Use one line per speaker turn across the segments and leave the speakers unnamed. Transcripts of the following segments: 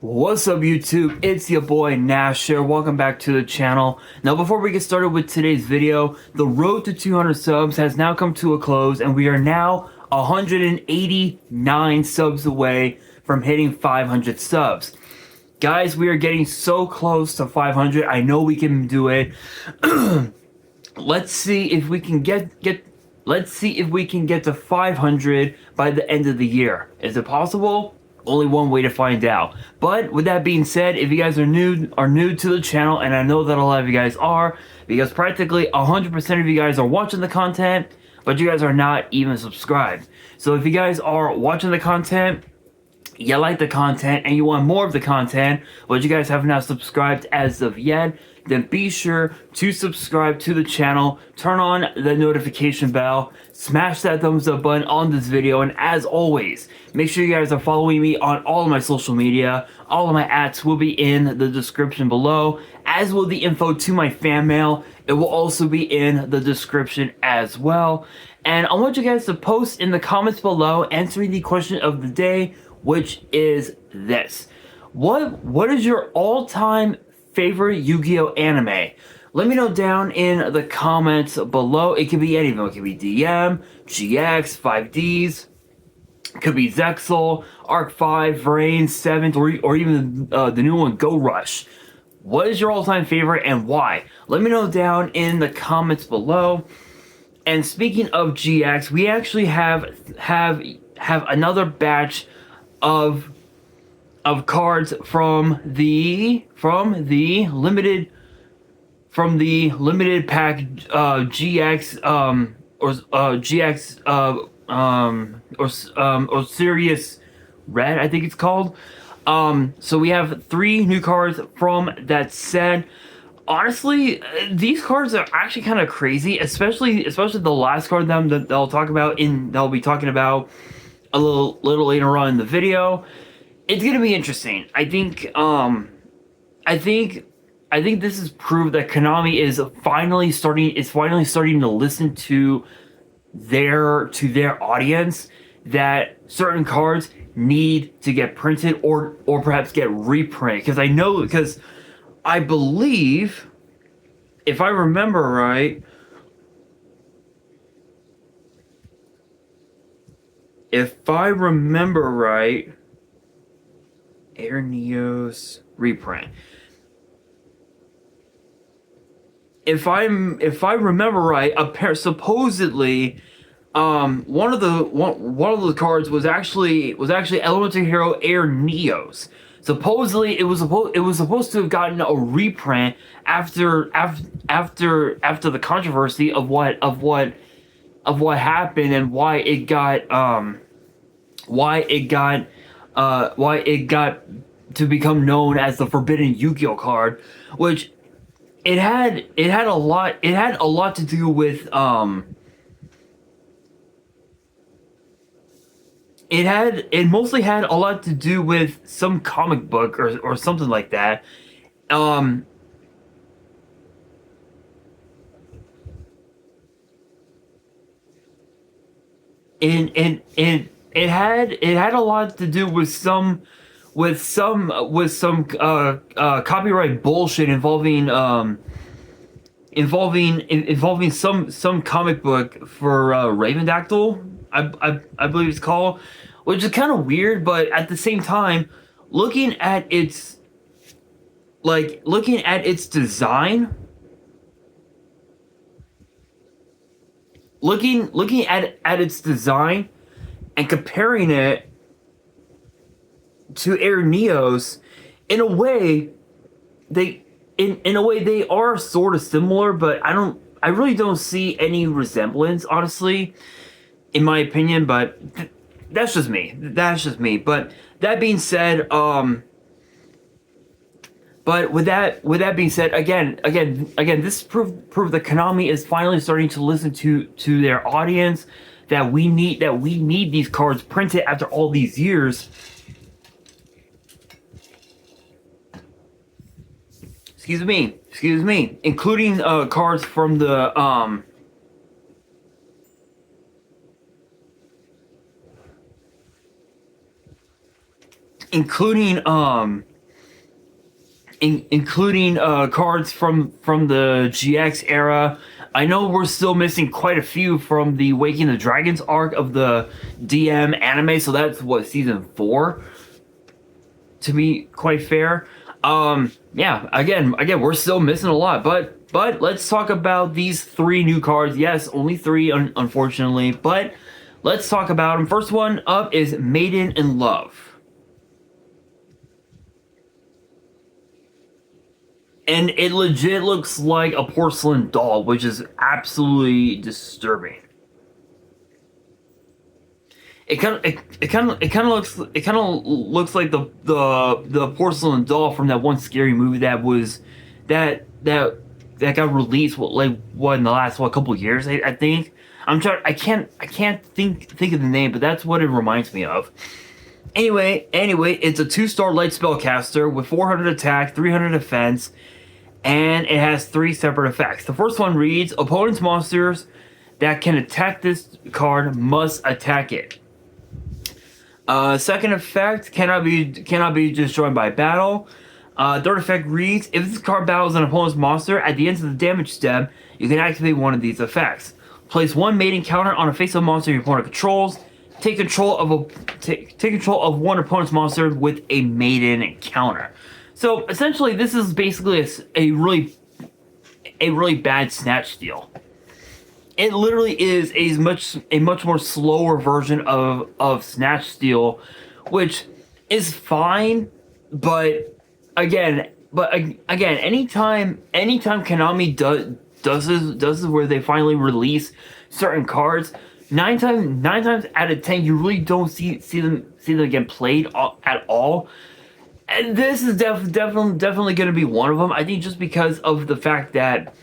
What's up YouTube? It's your boy Nash here. Welcome back to the channel. Now before we get started with today's video, the road to 200 subs has now come to a close and we are now 189 subs away from hitting 500 subs. Guys, we are getting so close to 500. I know we can do it. Let's see if we can get to 500 by the end of the year. Is it possible? Only one way to find out. But with that being said, if you guys are new to the channel, and I know that a lot of you guys are, because practically 100% of you guys are watching the content, but you guys are not even subscribed. So if you guys are watching the content, you like the content, and you want more of the content, but you guys have not subscribed as of yet, then be sure to subscribe to the channel, turn on the notification bell, smash that thumbs up button on this video, and as always, make sure you guys are following me on all of my social media. All of my ads will be in the description below, as will the info to my fan mail. It will also be in the description as well. And I want you guys to post in the comments below answering the question of the day, which is this. What is your all-time favorite Yu-Gi-Oh anime? Let me know down in the comments below. It could be any of them. It could be DM, GX, 5Ds, it could be Zexal, Arc 5, Vrain, 7th, or even the new one, Go Rush. What is your all-time favorite and why? Let me know down in the comments below. And speaking of GX, we actually have another batch of cards from the limited pack GX or Sirius Red, I think it's called. So we have 3 new cards from that set. Honestly, these cards are actually kind of crazy, especially the last card that I'll be talking about a little later on in the video. It's gonna be interesting. I think this is proof that Konami is finally starting to listen to their audience, that certain cards need to get printed or perhaps get reprinted. Because I believe, if I remember right, Air Neo's reprint. If I remember right, supposedly, one of the cards was actually Elemental Hero Air Neo's. Supposedly, it was supposed to have gotten a reprint after the controversy of what happened and why it got to become known as the Forbidden Yu-Gi-Oh card, which it mostly had a lot to do with some comic book or something like that. It had a lot to do with some copyright bullshit involving some comic book for Ravendactyl, I believe it's called, which is kind of weird, but at the same time, looking at its design, looking at its design and comparing it to Air Neo's, in a way they are sort of similar, but I really don't see any resemblance, honestly, in my opinion. But that's just me. But that being said, again, this proof that Konami is finally starting to listen to their audience, that we need these cards printed after all these years. Excuse me. Including cards from the including including cards from the GX era. I know we're still missing quite a few from the Waking the Dragons arc of the DM anime, so that's what, season 4, to be quite fair. Yeah, again, we're still missing a lot, but let's talk about these 3 new cards. Yes, only 3, unfortunately, but let's talk about them. First one up is Maiden in Love. And it legit looks like a porcelain doll, which is absolutely disturbing. It kind of looks like the porcelain doll from that one scary movie that was that got released in the last couple of years, I think. I can't think of the name, but that's what it reminds me of. Anyway, it's a 2-star light spellcaster with 400 attack, 300 defense, and it has 3 separate effects. The first one reads: opponent's monsters that can attack this card must attack it. Second effect cannot be destroyed by battle. Third effect reads: if this card battles an opponent's monster, at the end of the damage step, you can activate one of these effects. Place 1 maiden counter on a face-up monster your opponent controls. Take control of one opponent's monster with a maiden counter. So essentially, this is basically a really bad snatch steal. It literally is a much more slower version of snatch steal, which is fine, but again, anytime Konami does this where they finally release certain cards, 9 times out of 10 you really don't see them get played at all. And this is definitely going to be one of them. I think just because of the fact that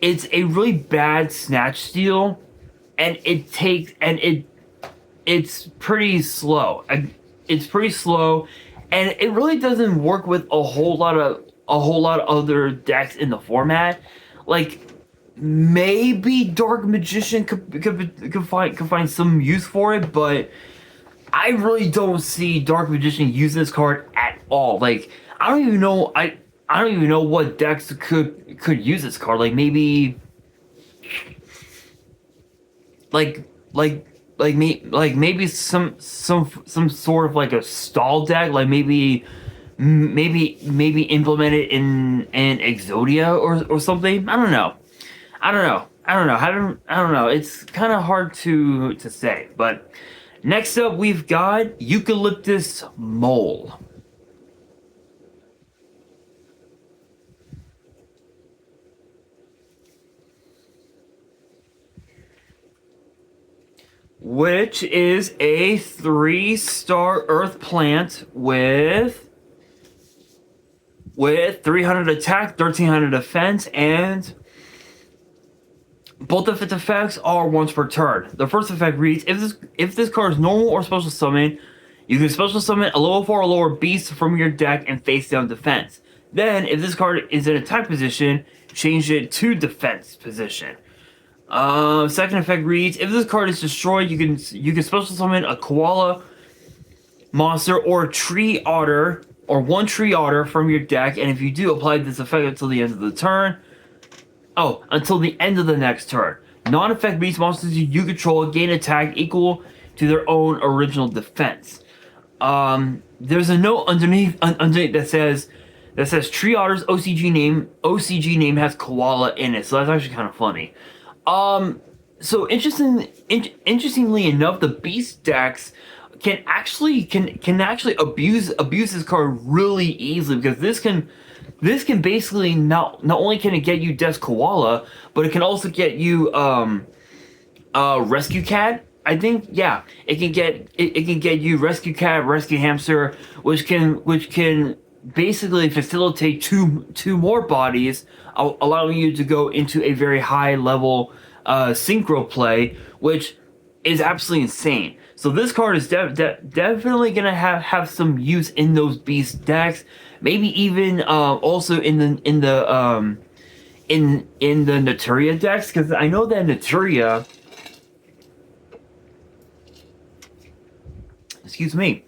it's a really bad snatch steal, and it's pretty slow. It's pretty slow, and it really doesn't work with a whole lot of other decks in the format. Like, maybe Dark Magician could find some use for it, but I really don't see Dark Magician using this card at all. Like, I don't even know what decks could use this card. Like, maybe maybe some sort of like a stall deck. Like maybe implement it in Exodia or something. I don't know. It's kind of hard to say. But next up, we've got Eucalyptus Mole. Which is a 3-star earth plant with 300 attack, 1300 defense, and both of its effects are once per turn. The first effect reads: if this card is normal or special summon, you can special summon a level 4 or lower beast from your deck and face down defense. Then, if this card is in attack position, change it to defense position. Second effect reads: if this card is destroyed, you can special summon a koala monster or a tree otter or 1 tree otter from your deck, and if you do, apply this effect until the end of the turn. Oh, until the end of the next turn. Non-effect beast monsters you control gain attack equal to their own original defense. There's a note underneath that says tree otter's OCG name has koala in it, so that's actually kind of funny. So interestingly enough, the beast decks can actually abuse this card really easily, because this can basically not only can it get you Death's Koala, but it can also get you Rescue Cat. I think, yeah, it can get you Rescue Cat, Rescue Hamster, which can basically facilitate two more bodies, allowing you to go into a very high level synchro play, which is absolutely insane. So this card is definitely gonna have some use in those beast decks. Maybe even also in the Naturia decks, because I know that Naturia, excuse me,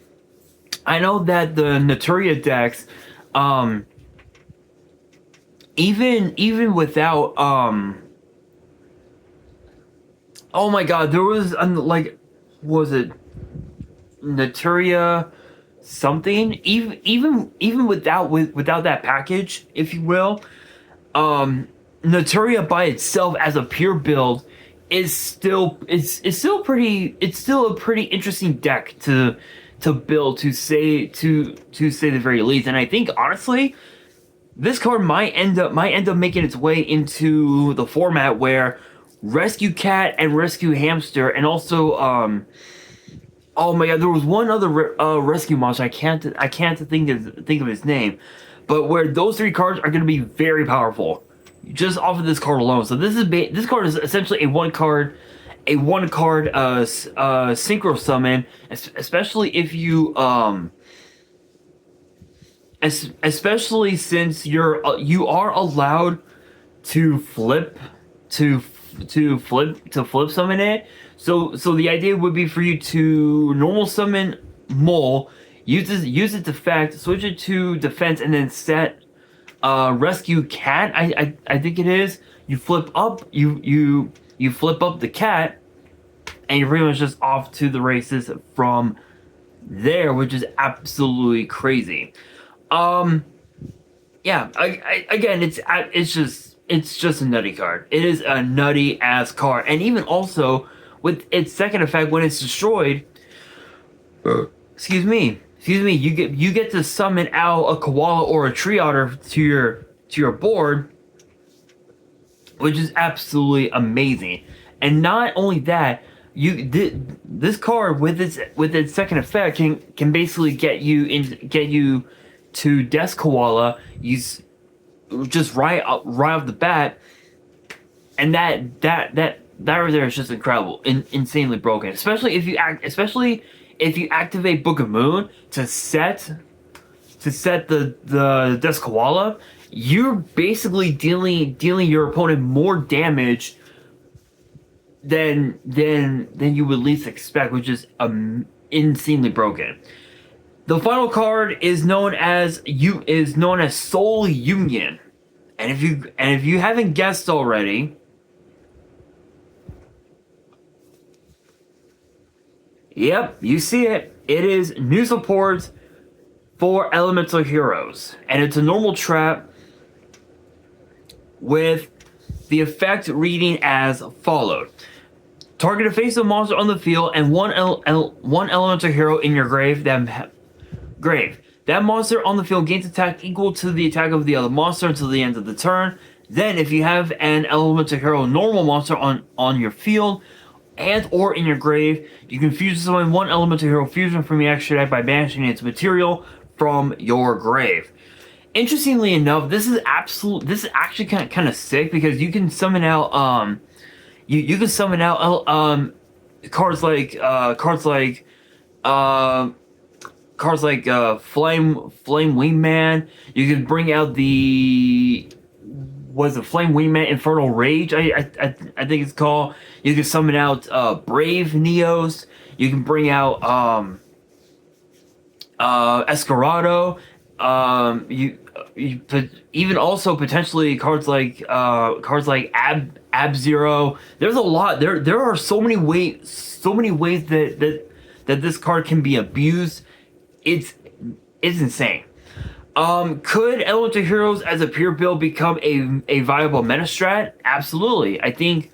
I know that the Naturia decks, um, even without oh my god, there was like, was it Naturia something? Even without that package, if you will, Naturia by itself as a pure build is still it's still a pretty interesting deck to build, to say the very least. And I think honestly, this card might end up making its way into the format where Rescue Cat and Rescue Hamster, and also oh my god, there was one other rescue monster. I can't think of his name, but where those three cards are going to be very powerful just off of this card alone. So this card is essentially a one card synchro summon, especially if you especially since you are allowed to flip summon it. So the idea would be for you to normal summon Mole, use its effect, switch it to defense, and then set Rescue Cat. I think it is. You flip up you flip up the cat, and you're pretty much just off to the races from there, which is absolutely crazy. Yeah. Again, it's just a nutty card. It is a nutty ass card, and even also with its second effect, when it's destroyed, excuse me, you get to summon out a koala or a tree otter to your board, which is absolutely amazing. And not only that, this card with its second effect can basically get you to Death Koala. Use just right off the bat, and that right there is just incredible, insanely broken. Especially if you activate Book of Moon to set the Death Koala, you're basically dealing your opponent more damage than you would least expect, which is insanely broken. The final card is known as Soul Union, and if you haven't guessed already, yep, you see it. It is new support for elemental heroes, and it's a normal trap with the effect reading as followed. Target a face-up monster on the field and one elemental hero in your grave. That monster on the field gains attack equal to the attack of the other monster until the end of the turn. Then, if you have an elemental hero normal monster on your field and or in your grave, you can fusion summon one elemental hero fusion from your extra deck by banishing its material from your grave. Interestingly enough, this is actually kind of sick, because you can summon out you can summon out cards like Flame Wingman. You can bring out Flame Wingman Infernal Rage, I think it's called. You can summon out Brave Neos. You can bring out Escarado. Even also potentially cards like Ab Zero. There's a lot. There are so many ways that this card can be abused. It's insane. Could Elemental Heroes as a pure build become a viable meta strat? Absolutely. I think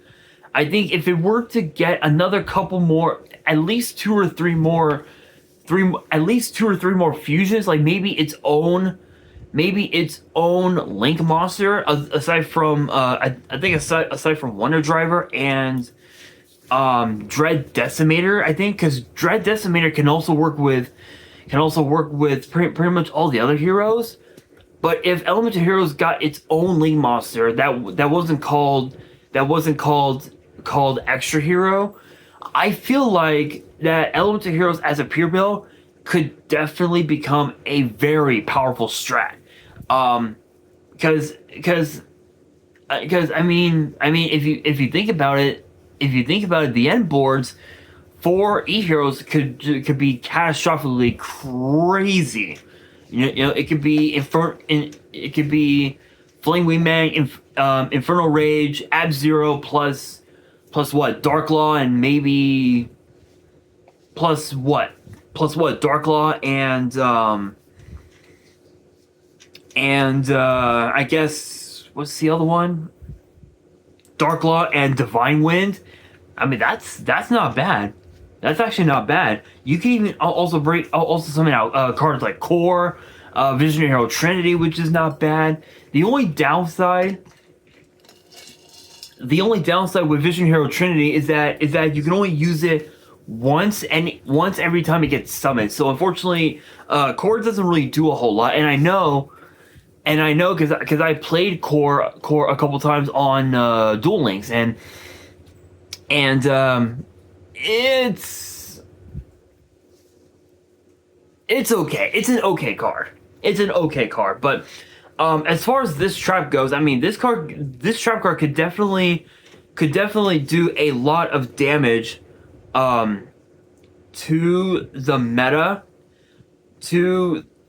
if it were to get another couple more, at least two or three more fusions, like maybe its own Link monster, aside from aside from Wonder Driver and Dread Decimator, I think, because Dread Decimator can also work with pretty much all the other heroes. But if Elemental Heroes got its own Link monster that wasn't called Extra Hero, I feel like that Elemental Heroes as a pure build could definitely become a very powerful strat. Because I mean, if you think about it, the end boards 4 E-Heroes could be catastrophically crazy. You know, it could be it could be Flame Wingman, Infernal Rage, Ab-Zero plus what? Dark Law, and maybe plus what? Dark Law and I guess what's the other one? Dark Law and Divine Wind. I mean, that's not bad. That's actually not bad. You can even also summon out cards like Core, Visionary Hero Trinity, which is not bad. The only downside with Visionary Hero Trinity is that you can only use it once every time it gets summoned. So unfortunately, Core doesn't really do a whole lot. And I know because I played Core a couple times on Duel Links, and it's okay. It's an okay card. But as far as this trap goes, I mean, this trap card could definitely do a lot of damage to the meta.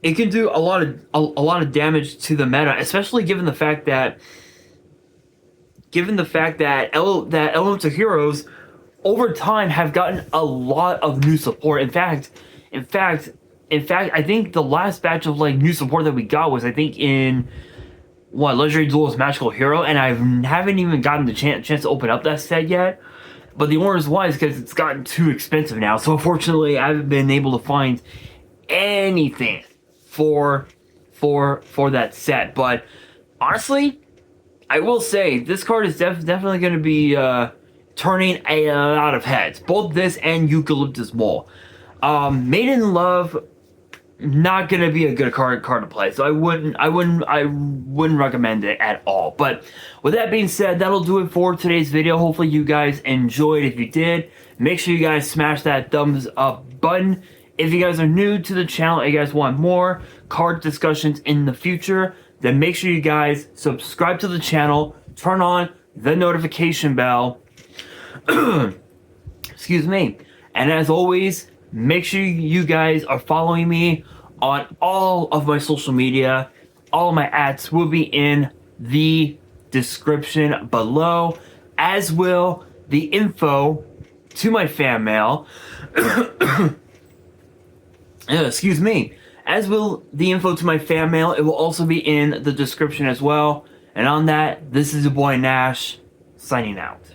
It can do a lot of damage to the meta, especially given the fact that Elemental Heroes over time have gotten a lot of new support. In fact, I think the last batch of like new support that we got was, I think, in Legendary Duelist Magical Hero, and I haven't even gotten the chance to open up that set yet. But the only reason why is because it's gotten too expensive now. So unfortunately, I haven't been able to find anything for that set. But honestly, I will say this card is definitely going to be turning a lot of heads. Both this and Eucalyptus Mole. Maiden Love, not going to be a good card to play. So I wouldn't recommend it at all. But with that being said, that'll do it for today's video. Hopefully you guys enjoyed. If you did, make sure you guys smash that thumbs up button. If you guys are new to the channel and you guys want more card discussions in the future, then make sure you guys subscribe to the channel, turn on the notification bell. Excuse me. And as always, make sure you guys are following me on all of my social media. All of my ads will be in the description below, as will the info to my fan mail. Excuse me. As will the info to my fan mail. It will also be in the description as well. And on that, this is your boy Nash, signing out.